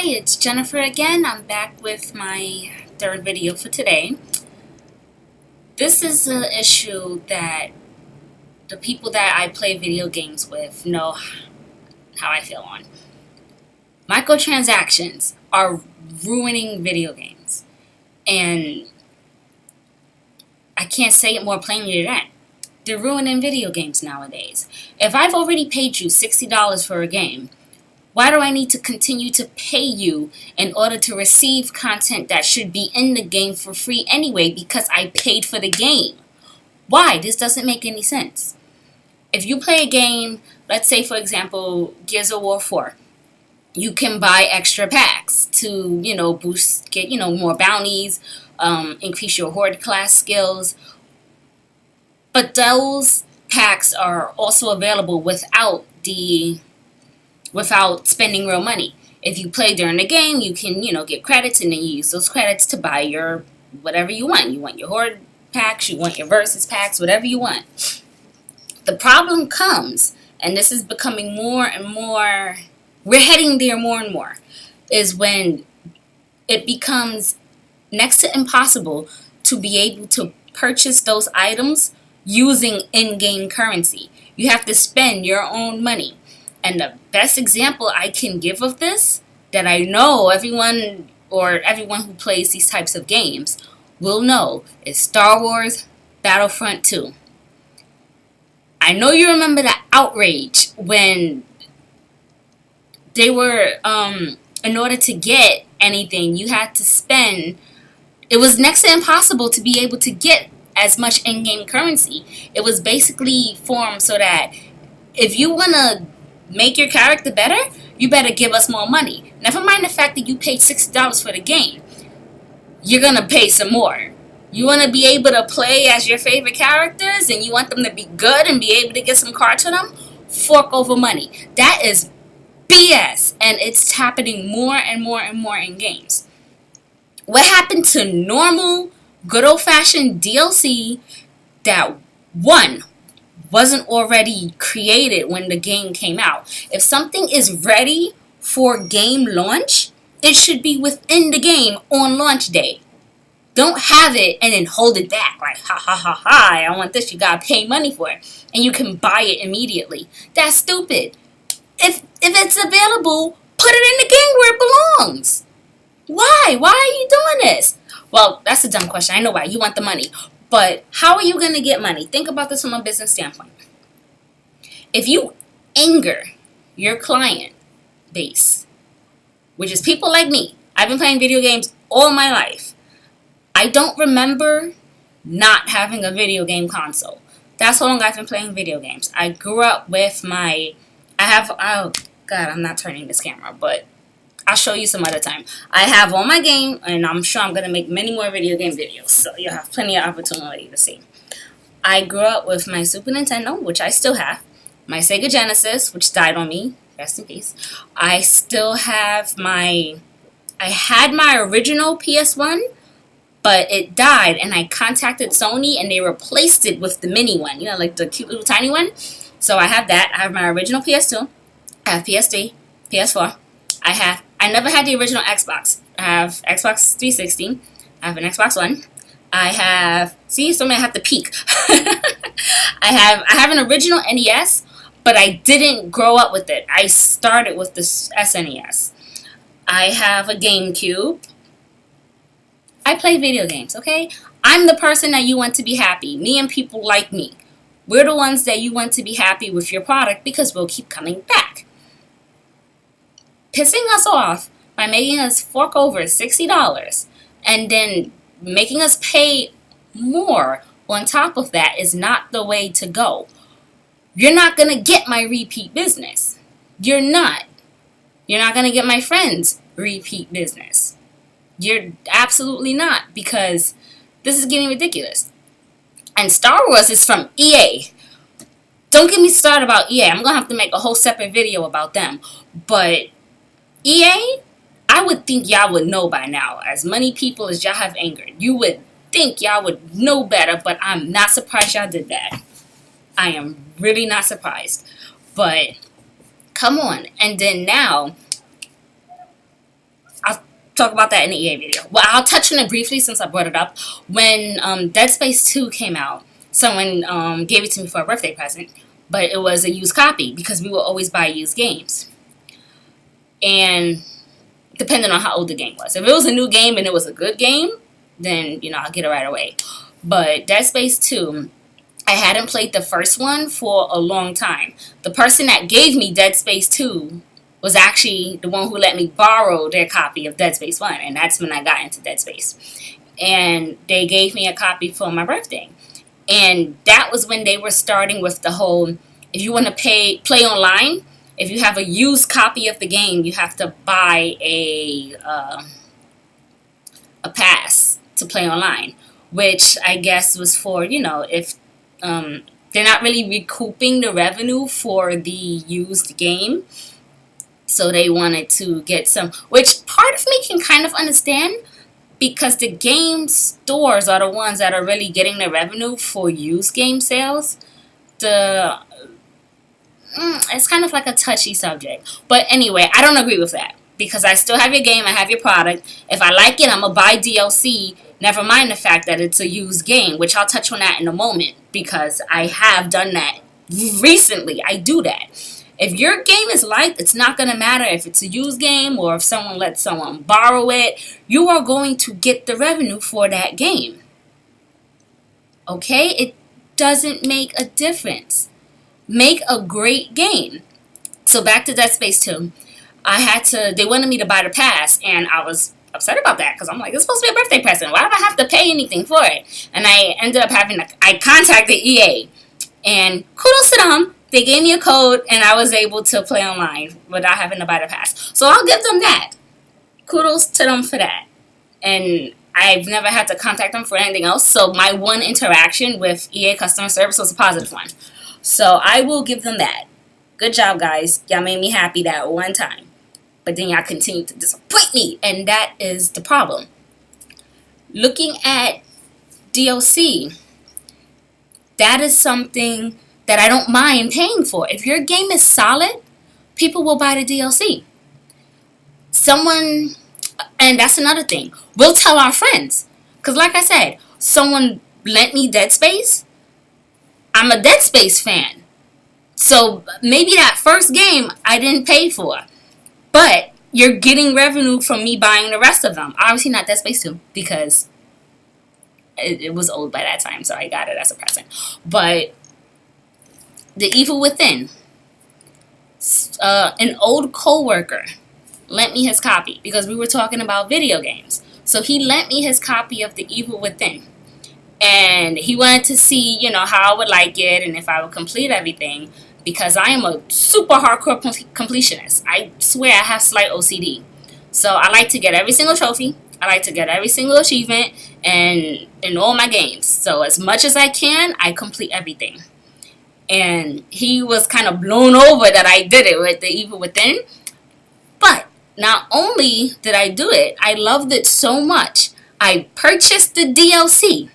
Hi, it's Jennifer again. I'm back with my third video for today. This is an issue that the people that I play video games with know how I feel on. Microtransactions are ruining video games. And I can't say it more plainly than that. They're ruining video games nowadays. If I've already paid you $60 for a game, why do I need to continue to pay you in order to receive content that should be in the game for free anyway because I paid for the game? Why? This doesn't make any sense. If you play a game, let's say for example, Gears of War 4, you can buy extra packs to, get, more bounties, increase your horde class skills. But those packs are also available without spending real money. If you play during the game, you can, get credits, and then you use those credits to buy your whatever you want. You want your horde packs, you want your versus packs, whatever you want. The problem comes, and this is becoming more and more, we're heading there more and more, is when it becomes next to impossible to be able to purchase those items using in-game currency. You have to spend your own money. And the best example I can give of this, that I know everyone who plays these types of games will know, is Star Wars Battlefront 2. I know you remember that outrage when they were, in order to get anything, you had to spend, it was next to impossible to be able to get as much in-game currency. It was basically formed so that if you want to make your character better, you better give us more money. Never mind the fact that you paid $60 for the game. You're going to pay some more. You want to be able to play as your favorite characters and you want them to be good and be able to get some cards for them? Fork over money. That is BS, and it's happening more and more and more in games. What happened to normal, good old-fashioned DLC that, one, wasn't already created when the game came out? If something is ready for game launch, it should be within the game on launch day. Don't have it and then hold it back like, ha ha ha ha, I want this, you gotta pay money for it. And you can buy it immediately. That's stupid. If it's available, put it in the game where it belongs. Why? Why are you doing this? Well, that's a dumb question. I know why. You want the money. But how are you going to get money? Think about this from a business standpoint. If you anger your client base, which is people like me, I've been playing video games all my life. I don't remember not having a video game console. That's how long I've been playing video games. I grew up with oh God, I'm not turning this camera, but I'll show you some other time. I have all my game, and I'm sure I'm going to make many more video game videos, so you'll have plenty of opportunity to see. I grew up with my Super Nintendo, which I still have, my Sega Genesis, which died on me, rest in peace. I had my original PS1, but it died, and I contacted Sony, and they replaced it with the mini one, like the cute little tiny one. So I have that. I have my original PS2, I have PS3, PS4, I never had the original Xbox. I have Xbox 360. I have an Xbox One. I have to peek. I have an original NES, but I didn't grow up with it. I started with the SNES. I have a GameCube. I play video games, okay? I'm the person that you want to be happy. Me and people like me. We're the ones that you want to be happy with your product because we'll keep coming back. Pissing us off by making us fork over $60 and then making us pay more on top of that is not the way to go. You're not going to get my repeat business. You're not. You're not going to get my friends' repeat business. You're absolutely not, because this is getting ridiculous. And Star Wars is from EA. Don't get me started about EA. I'm going to have to make a whole separate video about them. But EA, I would think y'all would know by now. As many people as y'all have angered, you would think y'all would know better, but I'm not surprised y'all did that. I am really not surprised. But come on. And then now, talk about that in the EA video. Well, I'll touch on it briefly since I brought it up. When Dead Space 2 came out, someone gave it to me for a birthday present, but it was a used copy because we will always buy used games. And depending on how old the game was. If it was a new game and it was a good game, then, I'll get it right away. But Dead Space 2, I hadn't played the first one for a long time. The person that gave me Dead Space 2 was actually the one who let me borrow their copy of Dead Space 1, and that's when I got into Dead Space. And they gave me a copy for my birthday. And that was when they were starting with the whole, if you want to play online, if you have a used copy of the game, you have to buy a pass to play online, which I guess was for, if they're not really recouping the revenue for the used game. So they wanted to get some, which part of me can kind of understand, because the game stores are the ones that are really getting the revenue for used game sales. It's kind of like a touchy subject. But anyway, I don't agree with that, because I still have your game, I have your product. If I like it, I'm going to buy DLC, never mind the fact that it's a used game, which I'll touch on that in a moment, because I have done that recently. I do that. If your game is liked, it's not going to matter if it's a used game or if someone lets someone borrow it. You are going to get the revenue for that game. Okay? It doesn't make a difference. Make a great game. So back to Dead Space 2. They wanted me to buy the pass, and I was upset about that, because I'm like, it's supposed to be a birthday present. Why do I have to pay anything for it? And I ended up I contacted EA, and kudos to them. They gave me a code, and I was able to play online without having to buy the pass. So I'll give them that. Kudos to them for that. And I've never had to contact them for anything else. So my one interaction with EA customer service was a positive one. So I will give them that. Good job, guys. Y'all made me happy that one time. But then y'all continue to disappoint me. And that is the problem. Looking at DLC, that is something that I don't mind paying for. If your game is solid, people will buy the DLC. And that's another thing. We'll tell our friends. Because like I said, someone lent me Dead Space. I'm a Dead Space fan. So maybe that first game I didn't pay for. But you're getting revenue from me buying the rest of them. Obviously not Dead Space 2, because it was old by that time, so I got it as a present. But The Evil Within, an old co-worker lent me his copy because we were talking about video games. So he lent me his copy of The Evil Within. And he wanted to see, how I would like it and if I would complete everything, because I am a super hardcore completionist. I swear I have slight OCD. So I like to get every single trophy. I like to get every single achievement and in all my games. So as much as I can, I complete everything. And he was kind of blown over that I did it with The Evil Within. But not only did I do it, I loved it so much, I purchased the DLC.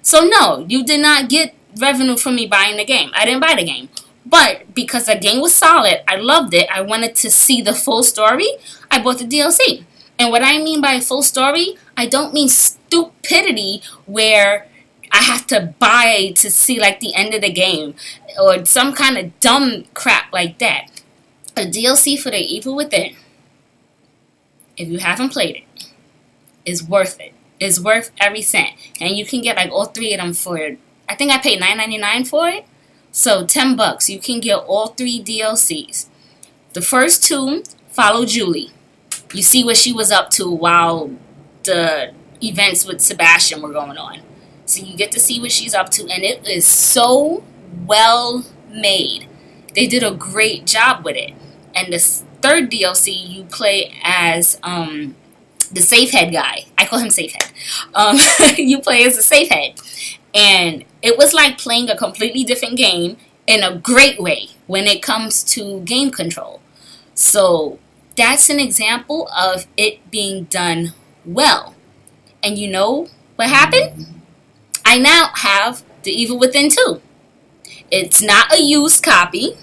So no, you did not get revenue from me buying the game. I didn't buy the game. But because the game was solid, I loved it, I wanted to see the full story, I bought the DLC. And what I mean by full story, I don't mean stupidity where I have to buy to see like the end of the game or some kind of dumb crap like that. A DLC for The Evil Within, if you haven't played it, is worth it. It's worth every cent. And you can get like all three of them for, I think I paid $9.99 for it. So $10, you can get all three DLCs. The first two follow Julie. You see what she was up to while the events with Sebastian were going on. So you get to see what she's up to, and it is so well made. They did a great job with it. And the third DLC, you play as the safe head guy. I call him safe head. You play as a safe head. And it was like playing a completely different game in a great way when it comes to game control. So that's an example of it being done well. And you know what happened? I now have The Evil Within 2. It's not a used copy.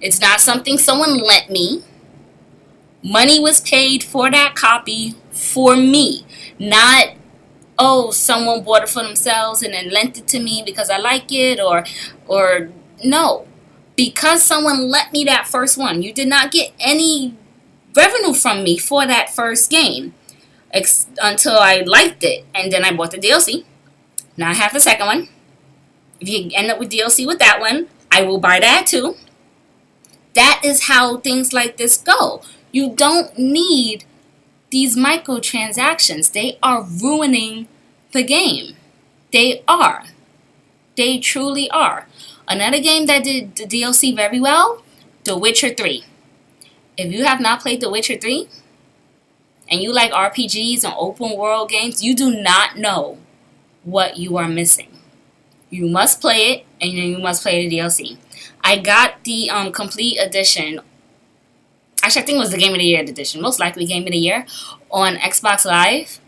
It's not something someone lent me. Money was paid for that copy for me, not, oh, someone bought it for themselves and then lent it to me because I like it, or no, because someone lent me that first one. You did not get any revenue from me for that first game until I liked it, and then I bought the DLC. Now I have the second one. If you end up with DLC with that one, I will buy that too. That is how things like this go. You don't need these microtransactions. They are ruining the game. They are. They truly are. Another game that did the DLC very well, The Witcher 3. If you have not played The Witcher 3, and you like RPGs and open world games, you do not know what you are missing. You must play it, and then you must play the DLC. I got the complete edition. Actually, I think it was the Game of the Year edition. Most likely Game of the Year on Xbox Live.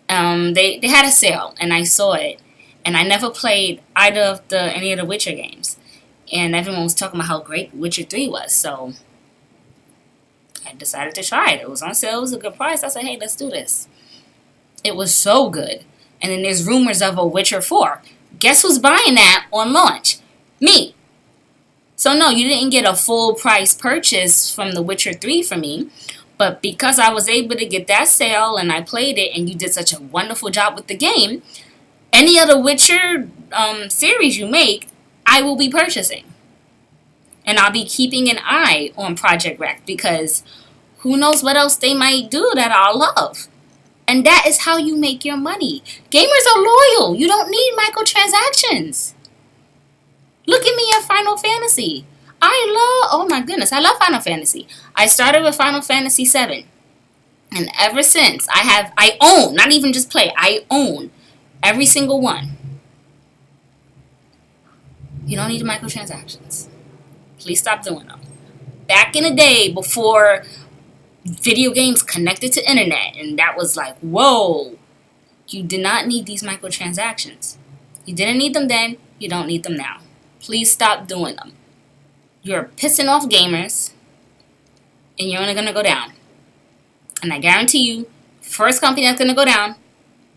They had a sale, and I saw it. And I never played any of the Witcher games. And everyone was talking about how great Witcher 3 was. So I decided to try it. It was on sale. It was a good price. I said, hey, let's do this. It was so good. And then there's rumors of a Witcher 4. Guess who's buying that on launch? Me. So no, you didn't get a full price purchase from The Witcher 3 for me. But because I was able to get that sale and I played it and you did such a wonderful job with the game, any other Witcher series you make, I will be purchasing. And I'll be keeping an eye on Project Rec because who knows what else they might do that I'll love. And that is how you make your money. Gamers are loyal. You don't need microtransactions. Look at me at Final Fantasy. Oh my goodness, I love Final Fantasy. I started with Final Fantasy 7. And ever since, I own, not even just play, I own every single one. You don't need microtransactions. Please stop doing them. Back in the day, before video games connected to internet, and that was like, whoa, you did not need these microtransactions. You didn't need them then, you don't need them now. Please stop doing them. You're pissing off gamers, and you're only going to go down. And I guarantee you, first company that's going to go down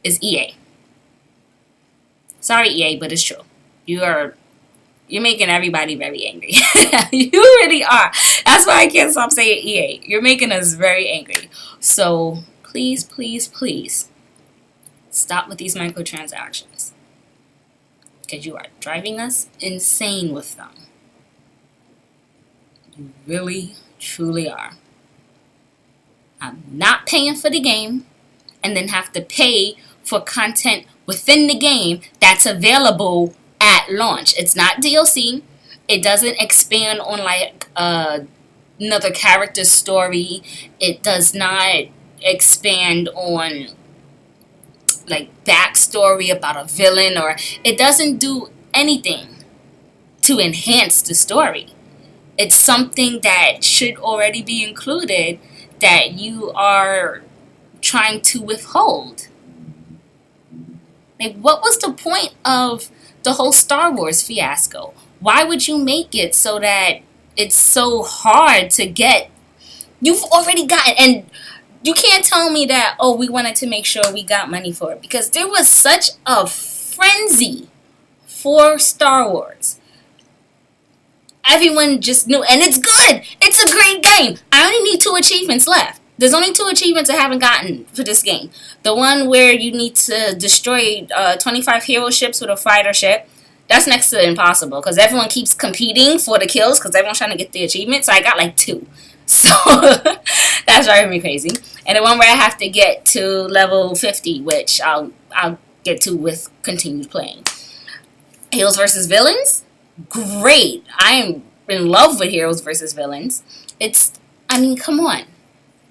is EA. Sorry, EA, but it's true. You're making everybody very angry. You really are. That's why I can't stop saying EA. You're making us very angry. So please, please, please stop with these microtransactions. Because you are driving us insane with them. You really, truly are. I'm not paying for the game and then have to pay for content within the game that's available at launch. It's not DLC. It doesn't expand on like another character's story. It does not expand on like backstory about a villain, or it doesn't do anything to enhance the story. It's something that should already be included that you are trying to withhold. Like, what was the point of the whole Star Wars fiasco? Why would you make it so that it's so hard to get? You've already got it, and you can't tell me that, oh, we wanted to make sure we got money for it, because there was such a frenzy for Star Wars. Everyone just knew, and it's good. It's a great game. I only need 2 achievements left. There's only 2 achievements I haven't gotten for this game. The one where you need to destroy 25 hero ships with a fighter ship. That's next to impossible because everyone keeps competing for the kills because everyone's trying to get the achievement. So I got like 2. So that's driving me crazy. And the one where I have to get to level 50, which I'll get to with continued playing. Heroes versus Villains? Great. I am in love with Heroes versus Villains. Come on.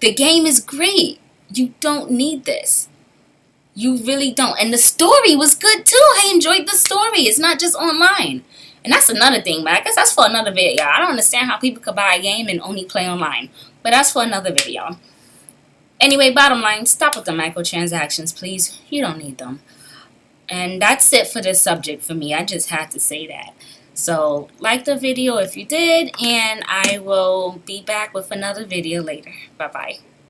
The game is great. You don't need this. You really don't. And the story was good too. I enjoyed the story. It's not just online. And that's another thing, but I guess that's for another video. I don't understand how people could buy a game and only play online. But that's for another video. Anyway, bottom line, stop with the microtransactions, please. You don't need them. And that's it for this subject for me. I just had to say that. So, like the video if you did, and I will be back with another video later. Bye-bye.